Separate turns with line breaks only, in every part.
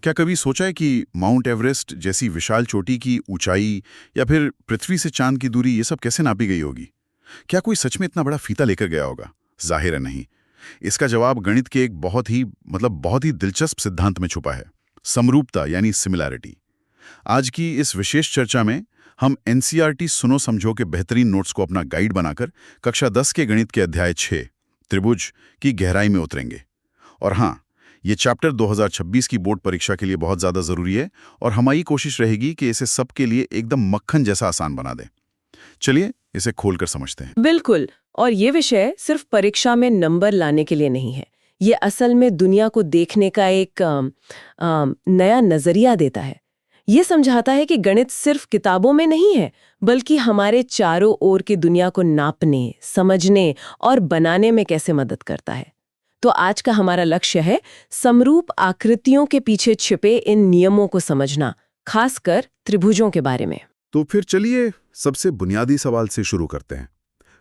क्या कभी सोचा है कि माउंट एवरेस्ट जैसी विशाल चोटी की ऊंचाई या फिर पृथ्वी से चांद की दूरी ये सब कैसे नापी गई होगी? क्या कोई सच में इतना बड़ा फीता लेकर गया होगा? जाहिर है नहीं। इसका जवाब गणित के एक बहुत ही दिलचस्प सिद्धांत में छुपा है। समरूपता यानी सिमिलैरिटी। आज की इस विशेष चर्चा में हम एनसीईआरटी सुनो समझो के बेहतरीन नोट्स को अपना गाइड बनाकर कक्षा 10 के गणित के अध्याय 6 त्रिभुज की गहराई में उतरेंगे। और हाँ, ये चैप्टर 2026 की बोर्ड परीक्षा के लिए बहुत ज़्यादा ज़रूरी है और हमारी कोशिश रहेगी कि इसे सबके लिए एकदम मक्खन जैसा आसान बना दें। चलिए इसे खोलकर समझते हैं।
बिल्कुल। और ये विषय सिर्फ परीक्षा में नंबर लाने के लिए नहीं है। ये असल में दुनिया को देखने का एक नया नजरिया देता है। ये समझाता है कि गणित सिर्फ किताबों में नहीं है, बल्कि हमारे चारों ओर की दुनिया को नापने, समझने और बनाने में कैसे मदद करता है। तो आज का हमारा लक्ष्य है समरूप आकृतियों के पीछे छिपे इन नियमों को समझना, खासकर त्रिभुजों के बारे में।
तो फिर चलिए सबसे बुनियादी सवाल से शुरू करते हैं।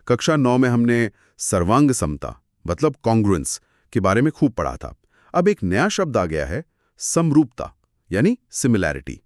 कक्षा 9 में हमने सर्वांग समता मतलब कॉन्ग्रुएंस के बारे में खूब पढ़ा था। अब एक नया शब्द आ गया है, समरूपता यानी सिमिलैरिटी।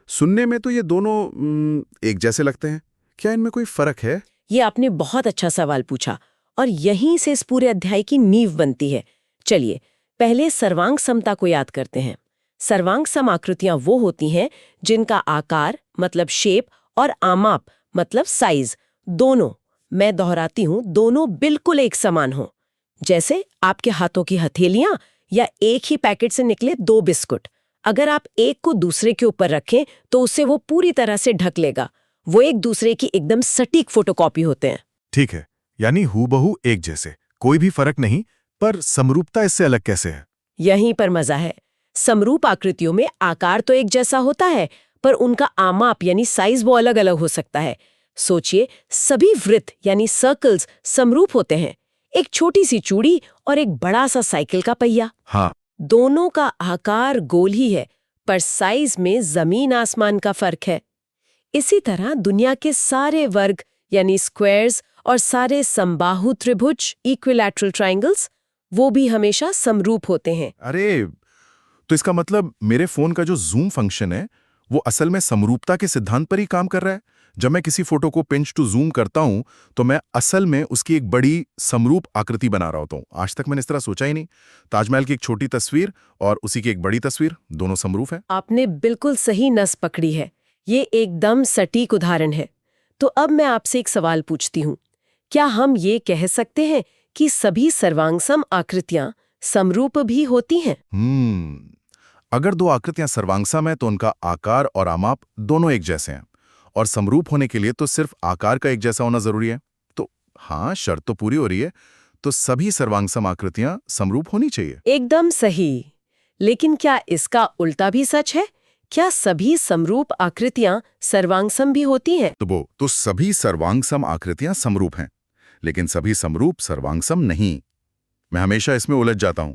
सुनने में तो ये दोनों एक जैसे लगते हैं। क्या इनमें कोई फर्क है?
ये आपने बहुत अच्छा सवाल पूछा और यहीं से इस पूरे अध्याय की नींव बनती है। चलिए पहले सर्वांग समता को याद करते हैं। सर्वांग सम आकृतियां वो होती हैं जिनका आकार मतलब शेप और आमाप मतलब साइज दोनों, मैं दोहराती हूं, दोनों बिल्कुल एक समान हो। जैसे आपके हाथों की हथेलियां या एक ही पैकेट से निकले 2 बिस्कुट। अगर आप एक को दूसरे के ऊपर रखें तो उसे वो पूरी तरह से ढक लेगा। वो एक दूसरे की एकदम सटीक फोटोकॉपी होते हैं।
ठीक है, यानी हूबहू एक जैसे, कोई भी फर्क नहीं। पर समरूपता इससे अलग कैसे है?
यहीं पर मजा है। समरूप आकृतियों में आकार तो एक जैसा होता है, पर उनका आमाप यानी साइज वो अलग अलग हो सकता है। सोचिए, सभी वृत्त यानी सर्कल्स समरूप होते हैं। एक छोटी सी चूड़ी और एक बड़ा सा साइकिल का पहिया।
हाँ,
दोनों का आकार गोल ही है, पर साइज में जमीन आसमान का फर्क है। इसी तरह दुनिया के सारे वर्ग यानी स्क्वायर्स और सारे समबाहु त्रिभुज इक्विलैटरल ट्रायंगल्स वो भी हमेशा समरूप होते हैं।
अरे तो इसका मतलब मेरे फोन का जो जूम फंक्शन है वो असल में समरूपता के सिद्धांत पर ही काम कर रहा है। जब मैं किसी फोटो को पिंच टू जूम करता हूं तो मैं असल में उसकी एक बड़ी समरूप आकृति बना रहा होता हूं। आज तक मैंने इस तरह सोचा ही नहीं। ताजमहल की एक छोटी तस्वीर और उसी की एक बड़ी तस्वीर, दोनों समरूप है।
आपने बिल्कुल सही नस पकड़ी है। ये एकदम सटीक उदाहरण है। तो अब मैं आपसे एक सवाल पूछती हूँ, क्या हम ये कह सकते हैं कि सभी सर्वांगसम आकृतियां समरूप भी होती हैं?
अगर 2 आकृतियां सर्वांगसम है तो उनका आकार और आमाप दोनों एक जैसे हैं, और समरूप होने के लिए तो सिर्फ आकार का एक जैसा होना जरूरी है। तो हाँ, शर्त तो पूरी हो रही है। तो सभी सर्वांगसम आकृतियां समरूप होनी चाहिए।
एकदम सही। लेकिन क्या इसका उल्टा भी सच है? क्या सभी समरूप आकृतियां सर्वांगसम भी होती हैं?
तो सभी सर्वांगसम आकृतियां समरूप हैं, लेकिन सभी समरूप सर्वांगसम नहीं। मैं हमेशा इसमें उलझ जाता हूं।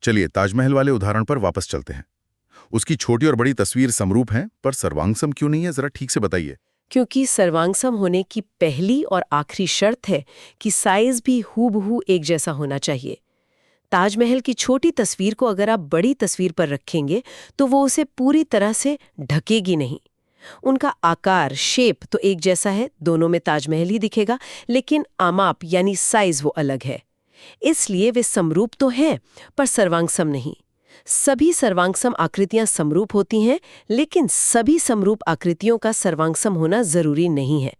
चलिए ताजमहल वाले उदाहरण पर वापस चलते हैं। उसकी छोटी और बड़ी तस्वीर समरूप हैं, पर सर्वांगसम क्यों नहीं है? जरा ठीक से बताइए।
क्योंकि सर्वांगसम होने की पहली और आखिरी शर्त है कि साइज भी हूबहू एक जैसा होना चाहिए। ताजमहल की छोटी तस्वीर को अगर आप बड़ी तस्वीर पर रखेंगे तो वो उसे पूरी तरह से ढकेगी नहीं। उनका आकार, शेप तो एक जैसा है, दोनों में ताजमहल ही दिखेगा, लेकिन आमाप यानी साइज वो अलग है। इसलिए वे समरूप तो हैं, पर सर्वांगसम नहीं। सभी सर्वांगसम आकृतियां समरूप होती हैं, लेकिन सभी समरूप आकृतियों का सर्वांगसम होना जरूरी नहीं है।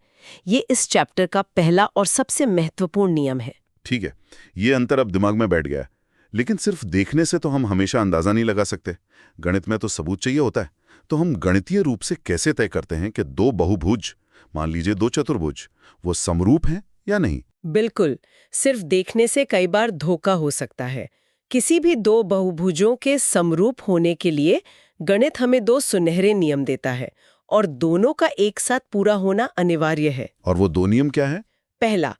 ये इस चैप्टर का पहला और सबसे महत्वपूर्ण नियम है।
ठीक है, ये अंतर अब दिमाग में बैठ गया है। लेकिन सिर्फ देखने से तो हम हमेशा अंदाजा नहीं लगा सकते। गणित में तो सबूत चाहिए होता है। तो हम गणितीय रूप से कैसे तय करते हैं कि 2 बहुभुज, मान लीजिए 2 चतुर्भुज, वो समरूप हैं या नहीं?
बिल्कुल, सिर्फ देखने से कई बार धोखा हो सकता है। किसी भी 2 बहुभुजों के समरूप होने के लिए गणित हमें 2 सुनहरे नियम देता है और दोनों का एक साथ पूरा होना अनिवार्य है।
और वो 2 नियम क्या है?
पहला,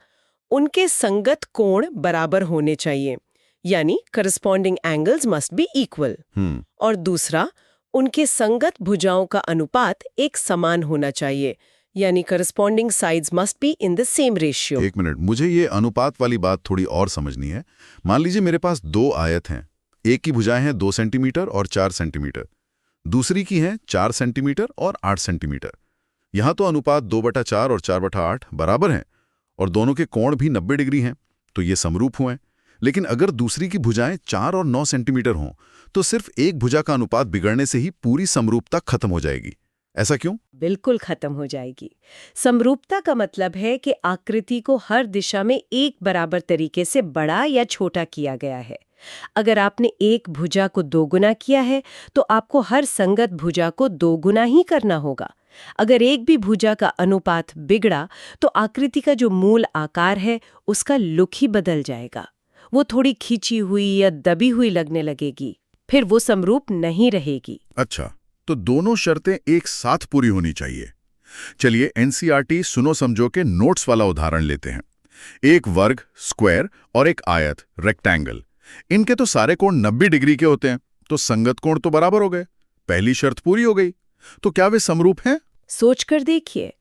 उनके संगत कोण बराबर होने चाहिए, यानी corresponding angles must be equal. और दूसरा, उनके संगत भुजाओं का अनुपात एक समान होना चाहिए, यानी corresponding sides must be in the same ratio.
एक मिनट, मुझे ये अनुपात वाली बात थोड़ी और समझनी है। मान लीजिए मेरे पास 2 आयत हैं, एक की भुजाएं हैं 2 सेंटीमीटर और 4 सेंटीमीटर। दूसरी की है 4 सेंटीमीटर और 8 सेंटीमीटर। यहाँ तो अनुपात 2/4 और 4/8 बराबर हैं और दोनों के कोण भी 90 डिग्री हैं, तो ये समरूप हुए। लेकिन अगर दूसरी की भुजाएं 4 और 9 सेंटीमीटर हों तो सिर्फ एक भुजा का अनुपात बिगड़ने से ही पूरी समरूपता खत्म हो जाएगी। ऐसा क्यों?
बिल्कुल खत्म हो जाएगी। समरूपता का मतलब है कि आकृति को हर दिशा में एक बराबर तरीके से बड़ा या छोटा किया गया है। अगर आपने एक भुजा को दोगुना किया है तो आपको हर संगत भुजा को दोगुना ही करना होगा। अगर एक भी भुजा का अनुपात बिगड़ा तो आकृति का जो मूल आकार है उसका लुक ही बदल जाएगा। वो थोड़ी खींची हुई या दबी हुई लगने लगेगी, फिर वो समरूप नहीं रहेगी।
अच्छा, तो दोनों शर्तें एक साथ पूरी होनी चाहिए। चलिए एनसीईआरटी सुनो समझो के नोट्स वाला उदाहरण लेते हैं। एक वर्ग स्क्वायर और एक आयत रेक्टेंगल, इनके तो सारे कोण 90 डिग्री के होते हैं, तो संगत कोण तो बराबर हो गए। पहली शर्त पूरी हो गई। तो क्या वे समरूप हैं?
सोचकर देखिए,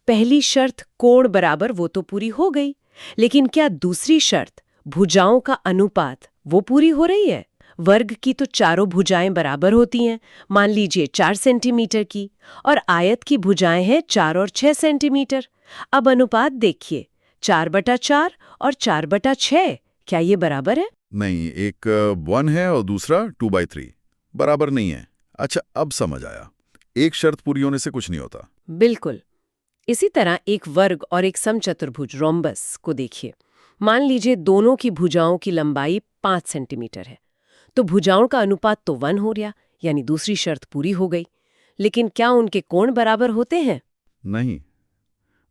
पहली शर्त कोण बराबर वो तो पूरी हो गई, लेकिन क्या दूसरी शर्त भुजाओं का अनुपात वो पूरी हो रही है? वर्ग की तो चारों भुजाएं बराबर होती हैं, मान लीजिए 4 सेंटीमीटर की, और आयत की भुजाएं हैं 4 और 6 सेंटीमीटर। अब अनुपात देखिए, 4/4 और 4/6, क्या ये बराबर है?
नहीं, एक 1 है और दूसरा 2/3, बराबर नहीं है। अच्छा, अब समझ आया, एक शर्त पूरी होने से कुछ नहीं होता।
बिल्कुल। इसी तरह एक वर्ग और एक समचतुर्भुज रोम्बस को देखिए। मान लीजिए दोनों की भुजाओं की लंबाई 5 सेंटीमीटर है, तो भुजाओं का अनुपात तो 1 हो गया, यानी दूसरी शर्त पूरी हो गई। लेकिन क्या उनके कोण बराबर होते हैं?
नहीं,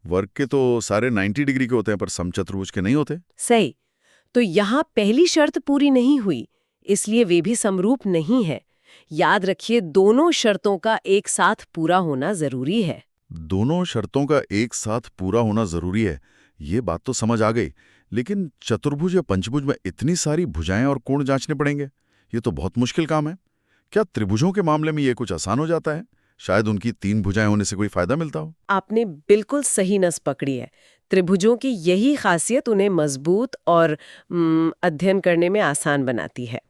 वर्ग के तो सारे 90 डिग्री के होते हैं पर समचतुर्भुज के नहीं होते।
सही। तो यहाँ पहली शर्त पूरी नहीं हुई, इसलिए वे भी समरूप नहीं है। याद रखिए, दोनों शर्तों का एक साथ पूरा होना जरूरी है।
दोनों शर्तों का एक साथ पूरा होना जरूरी है, ये बात तो समझ आ गई। लेकिन चतुर्भुज या पंचभुज में इतनी सारी भुजाएं और कोण जांचने पड़ेंगे, ये तो बहुत मुश्किल काम है। क्या त्रिभुजों के मामले में ये कुछ आसान हो जाता है? शायद उनकी 3 भुजाएं होने से कोई फायदा मिलता हो।
आपने बिल्कुल सही नस पकड़ी है। त्रिभुजों की यही खासियत उन्हें मजबूत और अध्ययन करने में आसान बनाती है।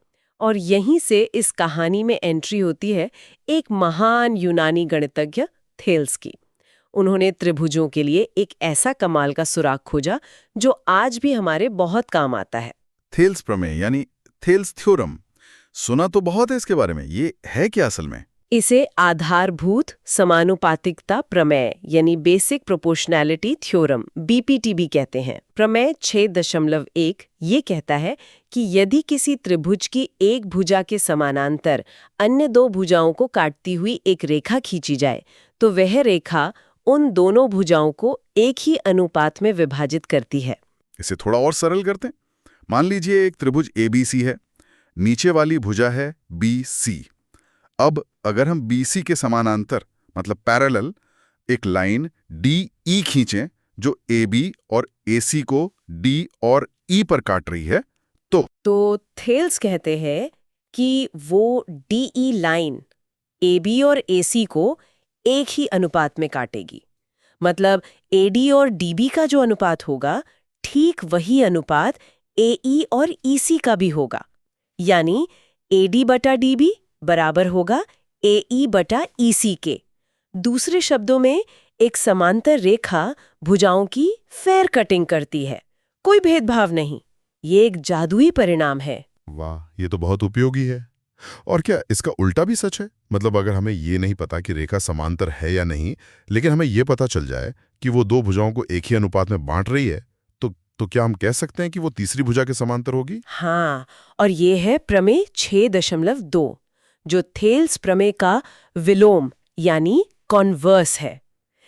और यहीं से इस कहानी में एंट्री होती है एक महान यूनानी गणितज्ञ थेल्स की। उन्होंने त्रिभुजों के लिए एक ऐसा कमाल का सुराग खोजा जो आज भी हमारे बहुत काम आता है।
थेल्स प्रमेय यानी थेल्स थ्योरम, सुना तो बहुत है इसके बारे में, ये है क्या असल में?
इसे आधारभूत समानुपातिकता प्रमेय यानी बेसिक प्रोपोर्शनैलिटी थ्योरम बीपीटीबी कहते हैं। प्रमेय 6.1 ये कहता है कि यदि किसी त्रिभुज की एक भुजा के समानांतर अन्य दो भुजाओं को काटती हुई एक रेखा खींची जाए तो वह रेखा उन दोनों भुजाओं को एक ही अनुपात में विभाजित करती है।
इसे थोड़ा और सरल करते हैं। मान लीजिए एक त्रिभुज एबीसी है, नीचे वाली भुजा है बीसी। अब अगर हम BC के समानांतर मतलब पैरेलल एक लाइन DE खींचें जो AB और AC को D और E पर काट रही है, तो
थेल्स कहते हैं कि वो DE लाइन AB और AC को एक ही अनुपात में काटेगी। मतलब AD और DB का जो अनुपात होगा, ठीक वही अनुपात AE और EC का भी होगा। यानी AD/DB बराबर होगा AE/EC के। दूसरे शब्दों में एक समांतर रेखा भुजाओं की फेयर कटिंग करती है, कोई भेदभाव नहीं। ये एक जादुई परिणाम है।
वाह, ये तो बहुत उपयोगी है। और क्या इसका उल्टा भी सच है? मतलब अगर हमें ये नहीं पता कि रेखा समांतर है या नहीं, लेकिन हमें ये पता चल जाए कि वो दो भुजाओं को एक ही अनुपात में बांट रही है, तो क्या हम कह सकते हैं कि वो तीसरी भुजा के समांतर होगी?
हाँ, और ये है प्रमेय 6.2 जो थेल्स प्रमेय का विलोम यानी कॉन्वर्स है।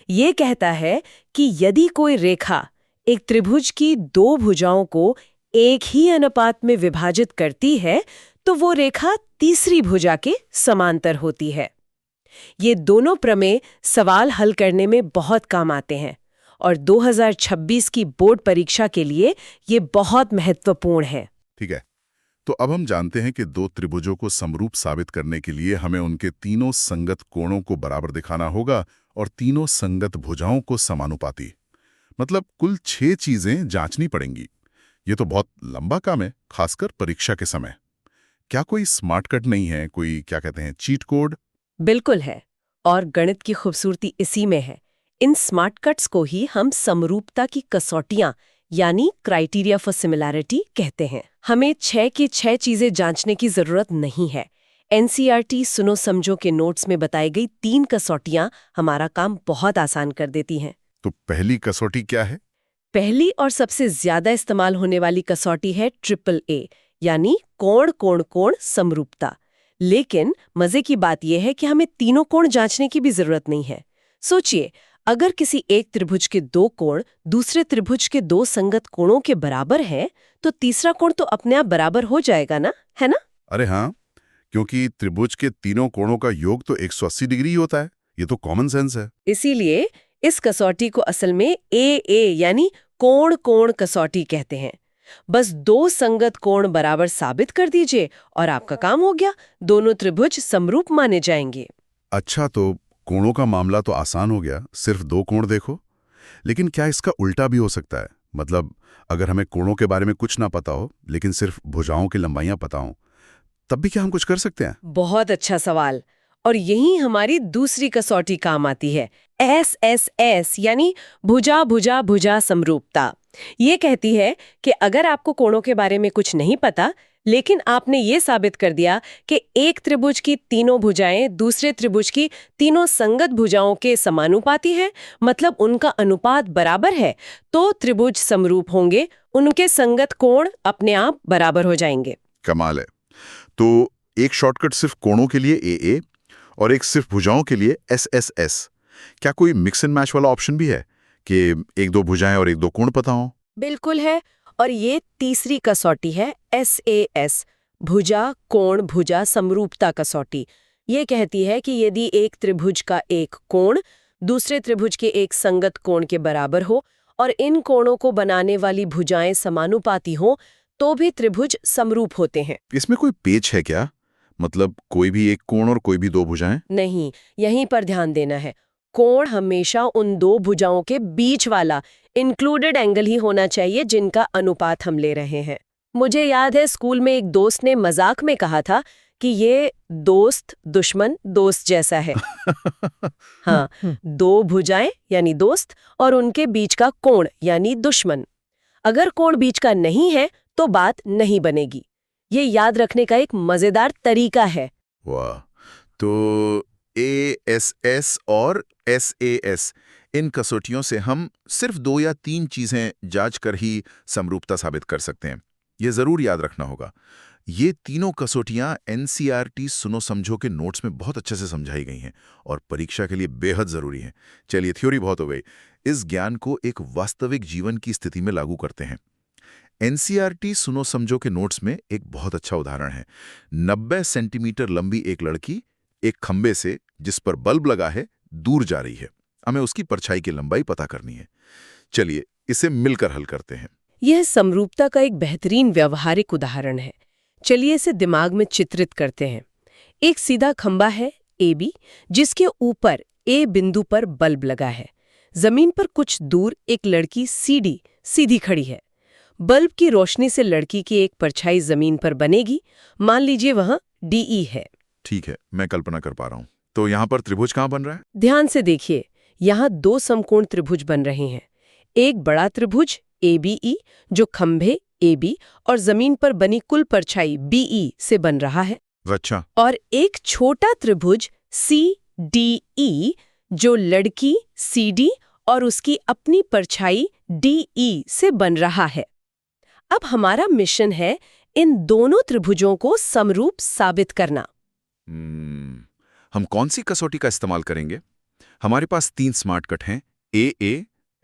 ये कहता है कि यदि कोई रेखा एक त्रिभुज की दो भुजाओं को एक ही अनुपात में विभाजित करती है तो वो रेखा तीसरी भुजा के समांतर होती है। ये दोनों प्रमेय सवाल हल करने में बहुत काम आते हैं और 2026 की बोर्ड परीक्षा के लिए ये बहुत महत्वपूर्ण है।
ठीक है, तो अब हम जानते हैं कि दो त्रिभुजों को समरूप साबित करने के लिए हमें उनके तीनों संगत कोणों को बराबर दिखाना होगा और तीनों संगत भुजाओं को समानुपाती। मतलब कुल 6 चीजें जांचनी पड़ेंगी। ये तो बहुत लंबा काम है, खासकर परीक्षा के समय। क्या कोई स्मार्टकट नहीं है, कोई क्या कहते हैं चीट कोड?
बिल्कुल है। और गणित की खूबसूरती इसी में है। इन स्मार्ट कट्स को ही हम समरूपता की कसौटियां यानी क्राइटेरिया फॉर सिमिलैरिटी कहते हैं। हमें 6 की 6 चीजें जांचने की जरूरत नहीं है। एनसीईआरटी सुनो समझो के नोट्स में बताई गई 3 कसौटियां हमारा काम बहुत आसान कर देती हैं।
तो पहली कसौटी क्या है?
पहली और सबसे ज्यादा इस्तेमाल होने वाली कसौटी है AAA यानी कोण कोण कोण समरूपता। लेकिन मजे की बात यह है कि हमें तीनों कोण जांचने की भी जरूरत नहीं है। सोचिए, अगर किसी एक त्रिभुज के 2 कोण दूसरे त्रिभुज के 2 संगत कोणों के बराबर है, तो तीसरा कोण तो अपने आप बराबर हो जाएगा ना, है ना?
अरे हाँ, क्योंकि त्रिभुज के तीनों कोणों का योग तो 180 डिग्री होता है। ये तो कॉमन सेंस है।
इसीलिए इस कसौटी को असल में AA यानी कोण कोण कसौटी कहते हैं। बस 2 संगत कोण बराबर साबित कर दीजिए और आपका काम हो गया। दोनों त्रिभुज समरूप माने जाएंगे।
अच्छा, तो कोणों का मामला तो आसान हो गया, सिर्फ 2 कोण देखो। लेकिन क्या इसका उल्टा भी हो सकता है? मतलब अगर हमें कोणों के बारे में कुछ ना पता हो, लेकिन सिर्फ भुजाओं की लंबाइयां पता हो, तब भी क्या हम कुछ कर सकते हैं?
बहुत अच्छा सवाल। और यही हमारी दूसरी कसौटी काम आती है, SSS यानी भुजा भुजा भुजा समरूपता। ये कहती है कि अगर आपको कोणों के बारे में कुछ नहीं पता, लेकिन आपने ये साबित कर दिया कि एक त्रिभुज की तीनों भुजाएं दूसरे त्रिभुज की तीनों संगत भुजाओं के समानुपाती हैं, मतलब उनका अनुपात बराबर है, तो त्रिभुज समरूप होंगे, उनके संगत कोण अपने आप बराबर हो जाएंगे।
कमाल है। तो एक शॉर्टकट सिर्फ कोणों के लिए AA और एक सिर्फ भुजाओं के लिए SSS। क्या कोई मिक्स एंड मैच वाला ऑप्शन भी है कि 1-2 भुजाएं और 1-2 कोण पता हो?
बिल्कुल है। और ये तीसरी कसौटी है SAS भुजा कोण भुजा समरूपता कसौटी। ये कहती है कि यदि एक त्रिभुज का एक कोण दूसरे त्रिभुज के एक संगत कोण के बराबर हो और इन कोणों को बनाने वाली भुजाएं समानुपाती हो, तो भी त्रिभुज समरूप होते हैं।
इसमें कोई पेच है क्या? मतलब कोई भी एक कोण और कोई भी 2 भुजाएं?
नहीं, यहीं पर ध्यान देना है। कोण हमेशा उन 2 भुजाओं के बीच वाला इंक्लूडेड एंगल ही होना चाहिए जिनका अनुपात हम ले रहे हैं। मुझे याद है स्कूल में एक दोस्त ने मजाक में कहा था कि ये दोस्त दुश्मन दोस्त जैसा है। हाँ, 2 भुजाएं यानी दोस्त और उनके बीच का कोण यानी दुश्मन। अगर कोण बीच का नहीं है तो बात नहीं बनेगी। ये याद रखने का एक मजेदार तरीका है।
वाह! तो ASS और SAS, इन कसौटियों से हम सिर्फ 2 या 3 चीजें जांच कर ही समरूपता साबित कर सकते हैं। ये जरूर याद रखना होगा। ये तीनों कसौटियां NCERT सुनो समझो के नोट्स में बहुत अच्छे से समझाई गई हैं और परीक्षा के लिए बेहद जरूरी हैं। चलिए, थ्योरी बहुत हो गई। इस ज्ञान को एक वास्तविक जीवन की स्थिति में लागू करते हैं। NCERT सुनो समझो के नोट्स में एक बहुत अच्छा उदाहरण है। 90 सेंटीमीटर लंबी एक लड़की एक खंबे से, जिस पर बल्ब लगा है, दूर जा रही है। हमें उसकी परछाई की लंबाई पता करनी है। चलिए, इसे मिलकर हल करते हैं।
यह समरूपता का एक बेहतरीन व्यवहारिक उदाहरण है। चलिए इसे दिमाग में चित्रित करते हैं। एक सीधा खंबा है AB, जिसके ऊपर A बिंदु पर बल्ब लगा है। जमीन पर कुछ दूर एक लड़की CD सीधी खड़ी है। बल्ब की रोशनी से लड़की की एक परछाई जमीन पर बनेगी। मान लीजिए वहां DE है।
ठीक है, मैं कल्पना कर पा रहा हूं। तो यहां पर त्रिभुज कहां बन रहा है?
ध्यान से देखिए, यहाँ 2 समकोण त्रिभुज बन रहे हैं। एक बड़ा त्रिभुज ABE जो खंभे AB और जमीन पर बनी कुल परछाई BE से बन रहा है।
अच्छा।
और एक छोटा त्रिभुज CDE जो लड़की CD और उसकी अपनी परछाई DE से बन रहा है। अब हमारा मिशन है इन दोनों त्रिभुजों को समरूप साबित करना।
हम कौन सी कसौटी का इस्तेमाल करेंगे? हमारे पास 3 स्मार्ट कट हैं, AA,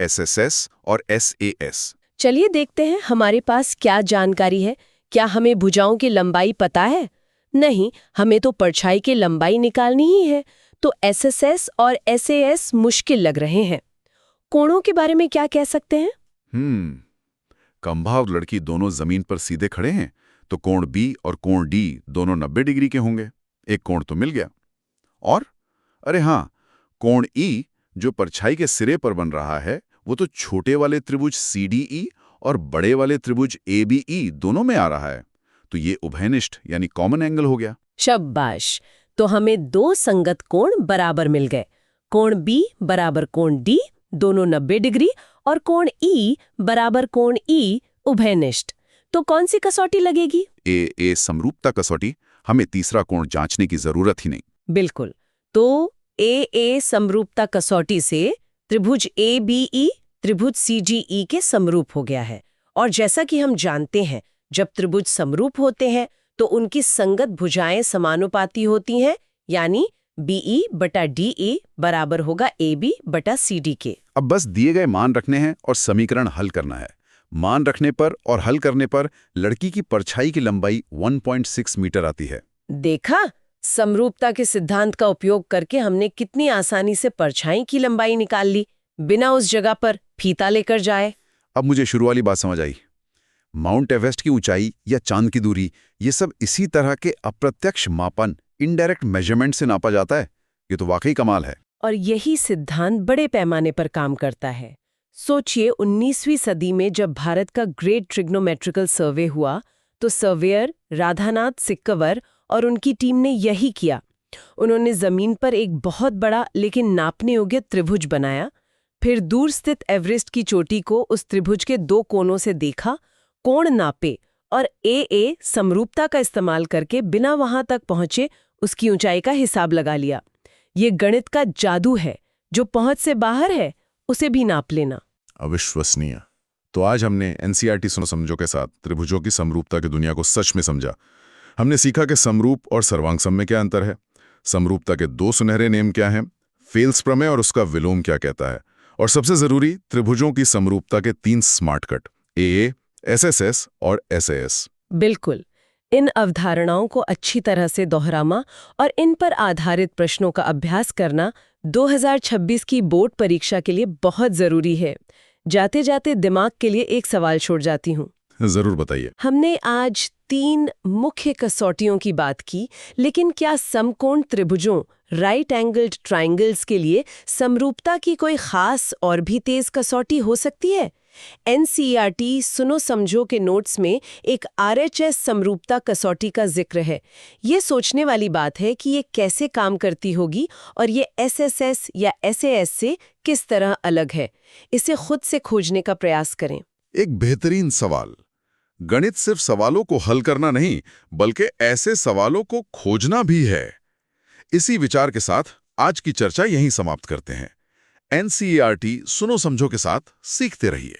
SSS और SAS।
चलिए देखते हैं हमारे पास क्या जानकारी है। क्या हमें भुजाओं की लंबाई पता है? नहीं, हमें तो परछाई की लंबाई निकालनी ही है। तो SSS और SAS मुश्किल लग रहे हैं। कोणों के बारे में क्या कह सकते हैं?
खंभा और लड़की दोनों जमीन पर सीधे खड़े हैं, तो कोण B और कोण D दोनों 90 डिग्री के होंगे। एक कोण तो मिल गया। और अरे हाँ, कोण E जो परछाई के सिरे पर बन रहा है, वो तो छोटे वाले त्रिभुज CDE और बड़े वाले त्रिभुज ABE दोनों में आ रहा है। तो ये उभयनिष्ठ यानी कॉमन एंगल हो गया।
शाबाश! तो हमें दो संगत कोण बराबर मिल गए। कोण B बराबर कोण D, दोनों 90 डिग्री, और कोण E बराबर कोण E, उभयनिष्ठ। तो कौन सी कसौटी लगेगी?
ए समरूपता कसौटी। हमें तीसरा कोण जांचने की जरूरत ही नहीं।
बिल्कुल। तो ए समरूपता कसौटी से त्रिभुज ABE त्रिभुज CGE के समरूप हो गया है। और जैसा कि हम जानते हैं, जब त्रिभुज समरूप होते हैं तो उनकी संगत भुजाएं समानुपाती होती हैं, यानी BE बटा DE बराबर होगा AB बटा CD के।
अब बस दिए गए मान रखने हैं और समीकरण हल करना है। मान रखने पर और हल करने पर लड़की की परछाई की लंबाई 1.6 मीटर आती है।
देखा, समरूपता के सिद्धांत का उपयोग करके हमने कितनी आसानी से परछाई की लंबाई निकाल ली, बिना उस जगह पर फीता लेकर जाए।
अब मुझे शुरू वाली बात समझ आई। माउंट एवरेस्ट की ऊंचाई या चांद की दूरी, ये सब इसी तरह के अप्रत्यक्ष मापन, इनडायरेक्ट मेजरमेंट से नापा जाता है। ये तो वाकई कमाल है।
और यही सिद्धांत बड़े पैमाने पर काम करता है। सोचिए, 19वीं सदी में जब भारत का ग्रेट ट्रिग्नोमेट्रिकल सर्वे हुआ तो सर्वेयर राधानाथ सिक्कवर और उनकी टीम ने यही किया। उन्होंने जमीन पर एक बहुत बड़ा लेकिन नापने योग्य त्रिभुज बनाया, फिर दूर स्थित एवरेस्ट की चोटी को उस त्रिभुज के दो कोनों से देखा, कोण नापे और ए समरूपता का इस्तेमाल करके बिना वहां तक पहुंचे उसकी ऊंचाई का हिसाब लगा लिया। ये गणित का जादू है, जो पहुंच से बाहर है उसे भी नाप लेना।
अविश्वसनीय। तो आज हमने NCERT सुनो समझो के साथ त्रिभुजों की समरूपता की दुनिया को सच में समझा। हमने सीखा कि समरूप और सर्वांगसम में क्या अंतर है, समरूपता के दो सुनहरे नेम क्या हैं, फेल्स प्रमेय और उसका विलोम क्या कहता है, और सबसे जरूरी त्रिभुजों की समरूपता के 3 स्मार्ट कट AA, SSS और SAS।
बिल्कुल। इन अवधारणाओं को अच्छी तरह से दोहराना और इन पर आधारित प्रश्नों का अभ्यास करना 2026 की बोर्ड परीक्षा के लिए बहुत जरूरी है। जाते जाते दिमाग के लिए एक सवाल छोड़ जाती हूँ।
जरूर बताइए।
हमने आज 3 मुख्य कसौटियों की बात की, लेकिन क्या समकोण त्रिभुजों, राइट एंगल्ड ट्रायंगल्स के लिए समरूपता की कोई खास और भी तेज कसौटी हो सकती है? NCERT सुनो समझो के नोट्स में एक RHS समरूपता कसौटी का जिक्र है। ये सोचने वाली बात है कि ये कैसे काम करती होगी और ये SSS या SAS से किस तरह अलग है। इसे खुद से खोजने का प्रयास करें।
एक बेहतरीन सवाल। गणित सिर्फ सवालों को हल करना नहीं, बल्कि ऐसे सवालों को खोजना भी है। इसी विचार के साथ आज की चर्चा यहीं समाप्त करते हैं। NCERT सुनो समझो के साथ सीखते रहिए।